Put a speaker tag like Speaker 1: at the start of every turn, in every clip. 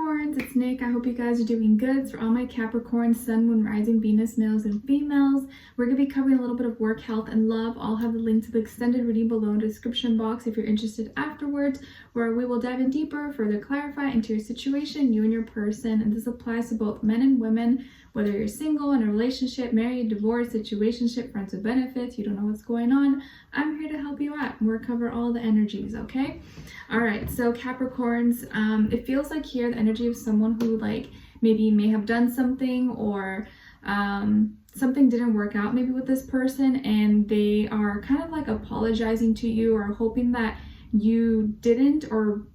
Speaker 1: Capricorns, it's Nick. I hope you guys are doing good. For all my Capricorn, Sun, Moon, Rising, Venus, males and females, we're going to be covering a little bit of work, health, and love. I'll have the link to the extended reading below in the description box if you're interested afterwards, where we will dive in deeper, further clarify into your situation, you and your person. And this applies to both men and women, whether you're single, in a relationship, married, divorced, situationship, friends with benefits, you don't know what's going on. I'm here to help you out. We'll cover all the energies, okay? All right, so Capricorns, it feels like here the energy of someone who maybe may have done something, or something didn't work out maybe with this person, and they are kind of apologizing to you or hoping that you didn't or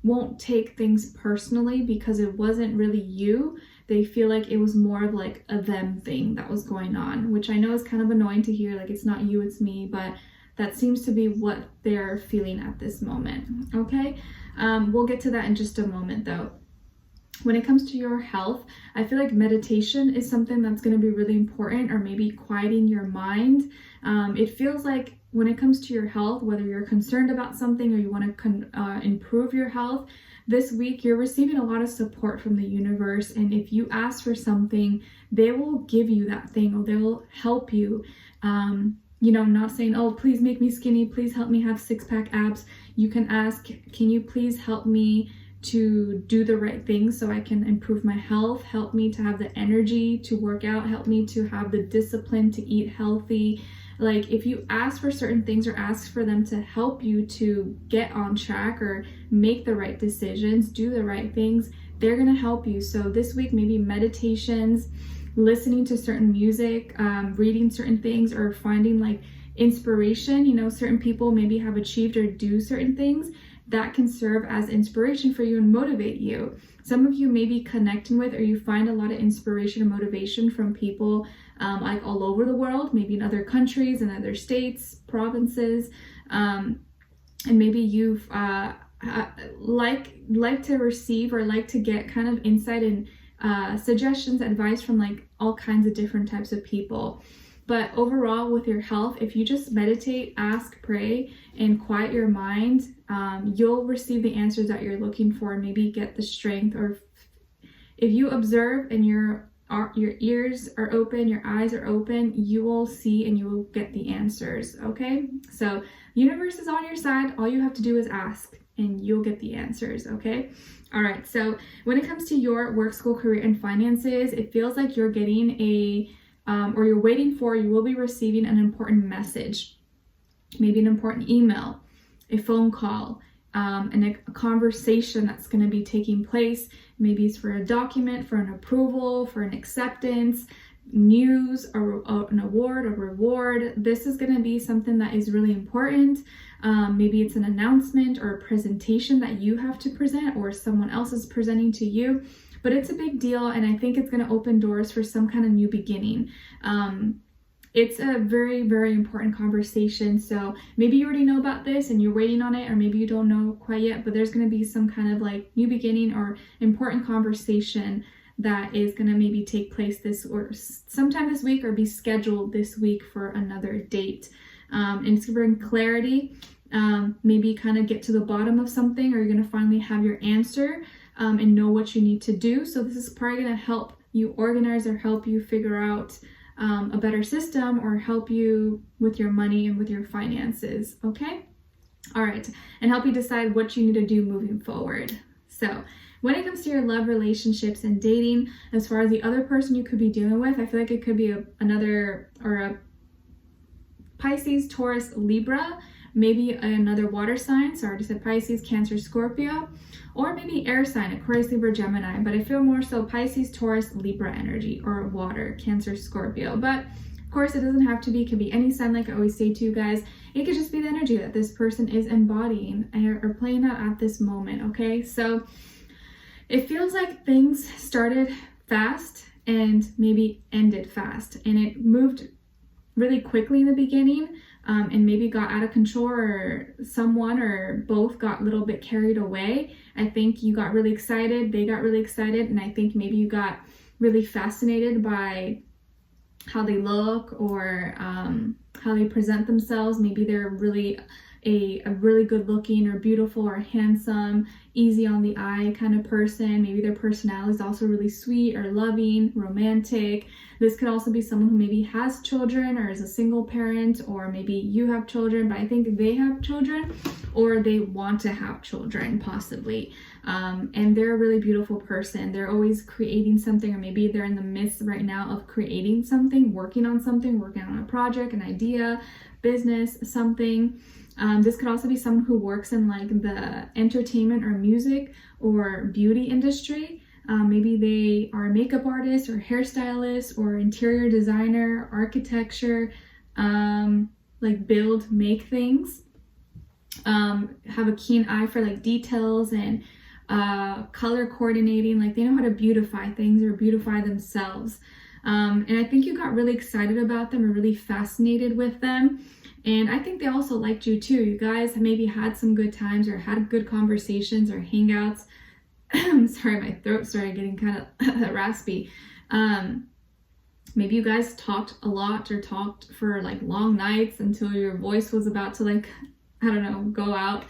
Speaker 1: won't take things personally because it wasn't really you. They feel like it was more of a them thing that was going on, which I know is kind of annoying to hear, it's not you, it's me, but that seems to be what they're feeling at this moment, okay? We'll get to that in just a moment though. When it comes to your health, I feel like meditation is something that's going to be really important, or maybe quieting your mind. It feels like when it comes to your health, whether you're concerned about something or you want to improve your health, this week you're receiving a lot of support from the universe. And if you ask for something, they will give you that thing, or they'll help you. Not saying, oh, please make me skinny, please help me have six-pack abs. You can ask, can you please help me to do the right things so I can improve my health, help me to have the energy to work out, help me to have the discipline to eat healthy. If you ask for certain things or ask for them to help you to get on track or make the right decisions, do the right things, they're gonna help you. So this week, maybe meditations, listening to certain music, reading certain things, or finding inspiration. Certain people maybe have achieved or do certain things that can serve as inspiration for you and motivate you. Some of you may be connecting with, or you find a lot of inspiration and motivation from people all over the world, maybe in other countries and other states, provinces, and maybe you've like to receive or like to get kind of insight and suggestions, advice from all kinds of different types of people. But overall, with your health, if you just meditate, ask, pray, and quiet your mind, you'll receive the answers that you're looking for, and maybe get the strength. Or if you observe and your ears are open, your eyes are open, you will see and you will get the answers, okay? So the universe is on your side. All you have to do is ask and you'll get the answers, okay? All right, so when it comes to your work, school, career, and finances, it feels like you're getting or you're waiting for, you will be receiving an important message, maybe an important email, a phone call, and a conversation that's going to be taking place. Maybe it's for a document, for an approval, for an acceptance, news, or an award, a reward. This is going to be something that is really important. Maybe it's an announcement or a presentation that you have to present, or someone else is presenting to you. But it's a big deal, and I think it's going to open doors for some kind of new beginning. It's a very, very important conversation. So maybe you already know about this and you're waiting on it, or maybe you don't know quite yet, but there's going to be some kind of new beginning or important conversation that is going to maybe take place sometime this week, or be scheduled this week for another date. And it's going to bring clarity, maybe kind of get to the bottom of something, or you're going to finally have your answer and know what you need to do. So this is probably going to help you organize, or help you figure out a better system, or help you with your money and with your finances, okay? All right, and help you decide what you need to do moving forward. So when it comes to your love, relationships, and dating, as far as the other person you could be dealing with, I feel like it could be a Pisces, Taurus, Libra, maybe another water sign. So I already said Pisces, Cancer, Scorpio, or maybe air sign, Aquarius, Libra, Gemini. But I feel more so Pisces, Taurus, Libra energy, or water, Cancer, Scorpio. But of course, it doesn't have to be. It could be any sign, like I always say to you guys. It could just be the energy that this person is embodying or playing out at this moment, okay? So it feels like things started fast and maybe ended fast, and it moved really quickly in the beginning, and maybe got out of control, or someone or both got a little bit carried away. I think you got really excited, they got really excited, and I think maybe you got really fascinated by how they look, or how they present themselves. Maybe they're really a really good looking or beautiful or handsome, easy on the eye kind of person. Maybe their personality is also really sweet or loving, romantic. This could also be someone who maybe has children or is a single parent, or maybe you have children, but I think they have children or they want to have children possibly. And they're a really beautiful person. They're always creating something, or maybe they're in the midst right now of creating something, working on a project, an idea, business, something. This could also be someone who works in like the entertainment or music or beauty industry. Maybe they are a makeup artist or hairstylist or interior designer, architecture, like make things, have a keen eye for like details and color coordinating. Like they know how to beautify things or beautify themselves. And I think you got really excited about them or really fascinated with them. And I think they also liked you too. You guys maybe had some good times or had good conversations or hangouts. Sorry, my throat started getting kind of raspy. Maybe you guys talked a lot or talked for like long nights until your voice was about to like, I don't know, go out.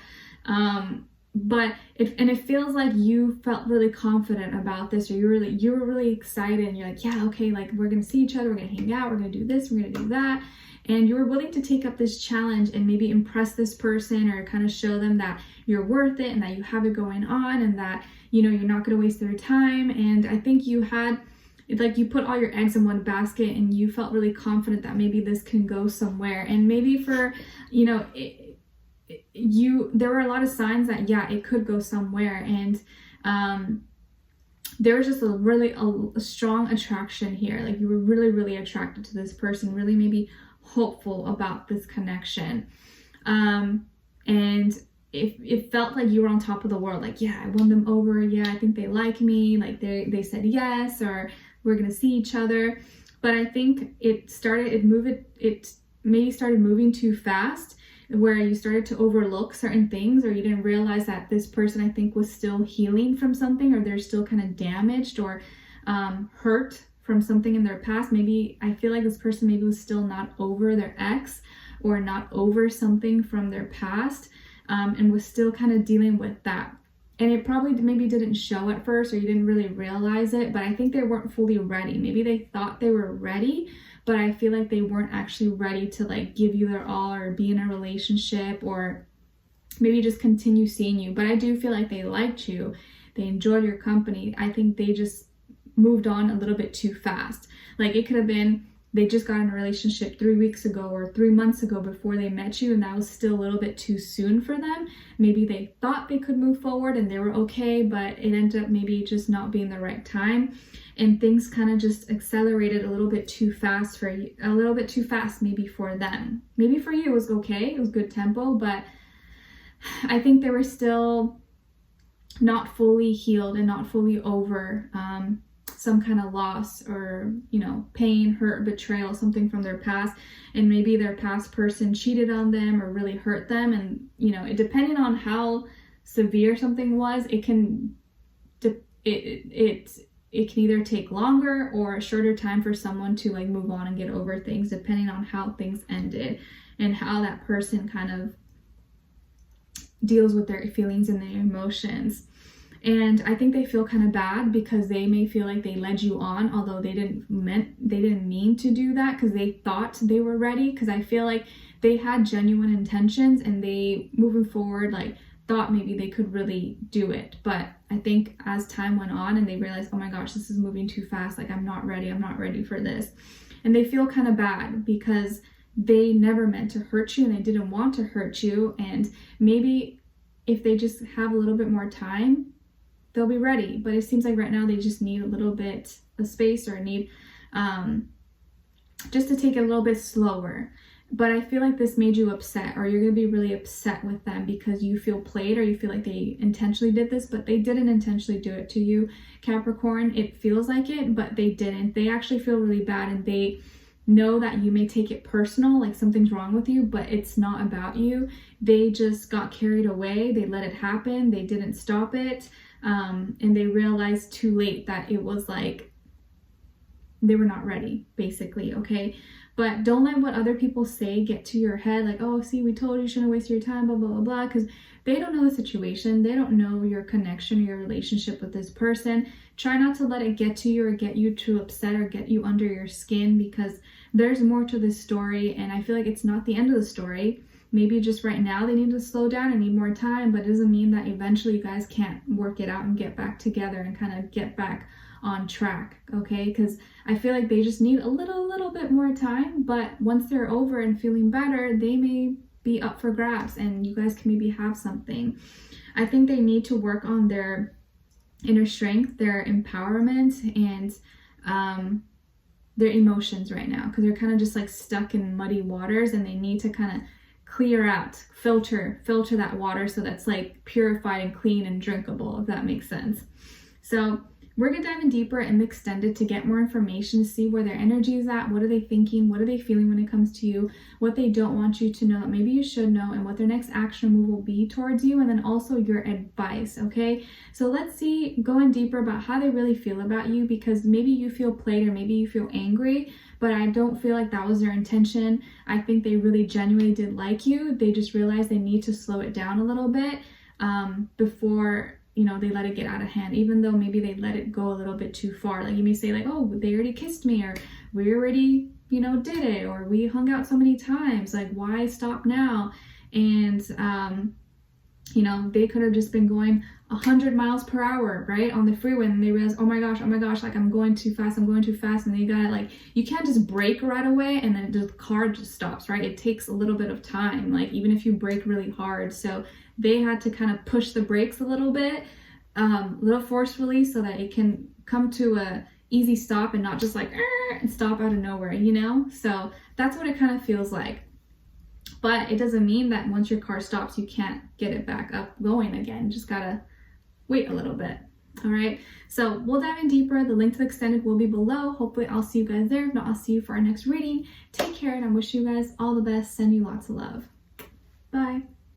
Speaker 1: But it feels like you felt really confident about this, or you were really excited, and you're like, yeah, okay, like we're gonna see each other, we're gonna hang out, we're gonna do this, we're gonna do that. And you were willing to take up this challenge and maybe impress this person or kind of show them that you're worth it and that you have it going on and that, you know, you're not going to waste their time. And I think you had, like, you put all your eggs in one basket and you felt really confident that maybe this can go somewhere. And maybe for, you know, there were a lot of signs that, yeah, it could go somewhere. And there was just a strong attraction here. Like you were really, really attracted to this person, really maybe hopeful about this connection. And it felt like you were on top of the world. Like, yeah, I won them over. Yeah, I think they like me. Like they said yes, or we're gonna see each other. But I think it maybe started moving too fast, where you started to overlook certain things, or you didn't realize that this person, I think, was still healing from something, or they're still kind of damaged or hurt from something in their past. Maybe I feel like this person maybe was still not over their ex or not over something from their past, and was still kind of dealing with that. And it probably maybe didn't show at first, or you didn't really realize it, but I think they weren't fully ready. Maybe they thought they were ready, but I feel like they weren't actually ready to like give you their all or be in a relationship, or maybe just continue seeing you. But I do feel like they liked you. They enjoyed your company. I think they just moved on a little bit too fast. Like it could have been they just got in a relationship 3 weeks ago or 3 months ago before they met you, and that was still a little bit too soon for them. Maybe they thought they could move forward and they were okay, but it ended up maybe just not being the right time, and things kind of just accelerated a little bit too fast for you, a little bit too fast maybe for them. Maybe for you it was okay, it was good tempo, but I think they were still not fully healed and not fully over some kind of loss or, you know, pain, hurt, betrayal, something from their past. And maybe their past person cheated on them or really hurt them. And, you know, depending on how severe something was, it can either take longer or a shorter time for someone to like move on and get over things, depending on how things ended and how that person kind of deals with their feelings and their emotions. And I think they feel kind of bad because they may feel like they led you on, although they didn't mean to do that, because they thought they were ready. Because I feel like they had genuine intentions and they, moving forward, like thought maybe they could really do it. But I think as time went on and they realized, oh my gosh, this is moving too fast. Like I'm not ready for this. And they feel kind of bad because they never meant to hurt you and they didn't want to hurt you. And maybe if they just have a little bit more time, they'll be ready. But it seems like right now they just need a little bit of space, or need just to take it a little bit slower. But I feel like this made you upset, or you're going to be really upset with them because you feel played, or you feel like they intentionally did this, but they didn't intentionally do it to you, Capricorn. It feels like it, but they didn't. They actually feel really bad, and they know that you may take it personal, like something's wrong with you, but it's not about you. They just got carried away. They let it happen. They didn't stop it. And they realized too late that it was like they were not ready, basically, okay? But don't let what other people say get to your head, like, oh, see, we told you shouldn't waste your time, blah, blah, blah, blah, because they don't know the situation. They don't know your connection or your relationship with this person. Try not to let it get to you or get you too upset or get you under your skin, because there's more to this story, and I feel like it's not the end of the story. Maybe just right now they need to slow down and need more time, but it doesn't mean that eventually you guys can't work it out and get back together and kind of get back on track, okay? Because I feel like they just need a little bit more time, but once they're over and feeling better, they may be up for grabs and you guys can maybe have something. I think they need to work on their inner strength, their empowerment, and their emotions right now, because they're kind of just like stuck in muddy waters, and they need to kind of clear out, filter that water so that's like purified and clean and drinkable, if that makes sense. So we're gonna dive in deeper in the extended to get more information, see where their energy is at, what are they thinking, what are they feeling when it comes to you, what they don't want you to know that maybe you should know, and what their next action move will be towards you, and then also your advice, okay? So let's see, go in deeper about how they really feel about you, because maybe you feel played or maybe you feel angry, but I don't feel like that was their intention. I think they really genuinely did like you. They just realized they need to slow it down a little bit before, you know, they let it get out of hand, even though maybe they let it go a little bit too far. Like you may say like, oh, they already kissed me, or we already, you know, did it, or we hung out so many times, like why stop now? And you know, they could have just been going 100 miles per hour, right, on the freeway, and they realize, oh my gosh, like I'm going too fast, and they got like, you can't just brake right away and then the car just stops, right? It takes a little bit of time, like even if you brake really hard. So they had to kind of push the brakes a little bit, little forcefully, so that it can come to a easy stop and not just like and stop out of nowhere, you know? So that's what it kind of feels like. But it doesn't mean that once your car stops, you can't get it back up going again. You just gotta wait a little bit. All right, so we'll dive in deeper. The link to the extended will be below. Hopefully I'll see you guys there. If not, I'll see you for our next reading. Take care, and I wish you guys all the best. Send you lots of love. Bye.